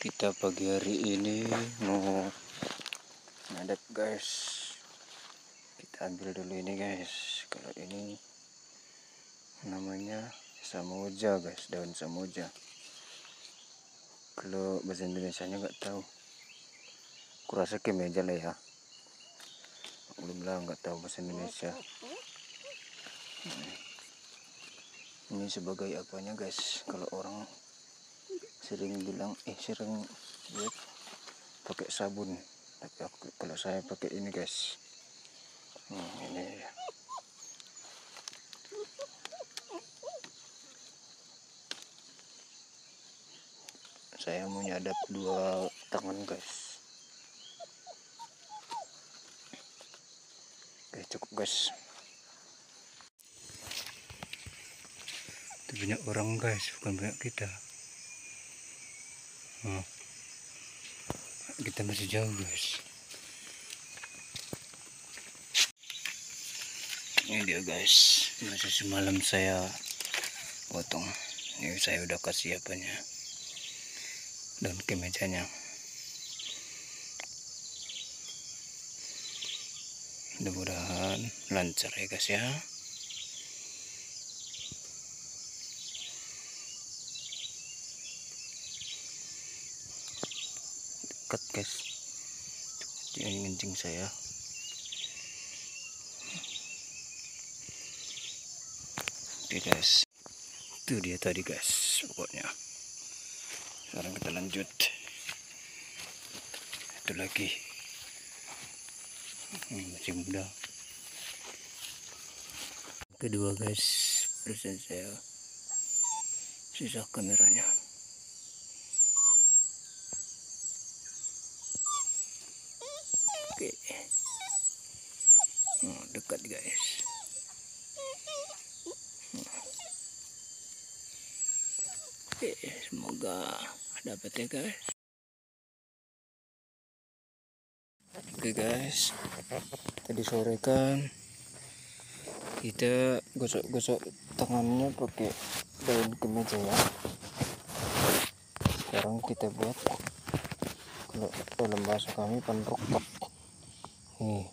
Kita pagi hari ini mau ngadep guys. Kita ambil dulu ini guys. Kalau ini namanya samoja guys, daun samoja. Kalau bahasa Indonesianya nggak tahu. Kurasa kemeja lah ya. Belum lah, nggak tahu bahasa Indonesia. Ini sebagai apanya guys? Kalau orang sering bilang sering lihat pakai sabun, tapi kalau saya pakai ini guys. Ini ya. Saya mau nyadap 2 tangan guys. Oke, cukup guys. Itu banyak orang guys, bukan banyak kita. Kita masih jauh guys. Ini dia guys, masih semalam saya potong. Ini saya udah kasih apanya, daun kemejanya. Mudah-mudahan lancar ya guys ya. Dekat guys, ini ngencing saya. Oke guys, itu dia tadi guys pokoknya. Sekarang kita lanjut. Itu lagi masih muda. Kedua guys, present saya sisa kameranya. Oke, dekat guys. Oke, semoga dapat ya guys. Oke guys, tadi sore kan kita gosok-gosok tangannya pakai daun kemeja ya. Sekarang kita buat, kalau dalam bahasa kami, panruktok. Nih,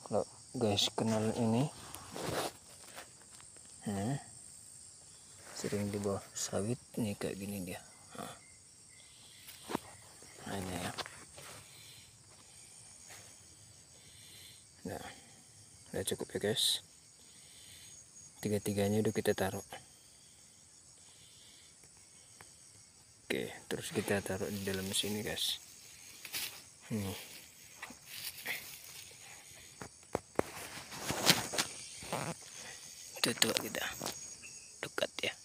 kalau guys kenal ini, sering di bawah sawit nih, kayak gini dia. Nah ini ya. Nah, udah cukup ya guys. Tiga-tiganya udah kita taruh. Oke, terus kita taruh di dalam sini guys. Nih. Tutup kita dekat ya.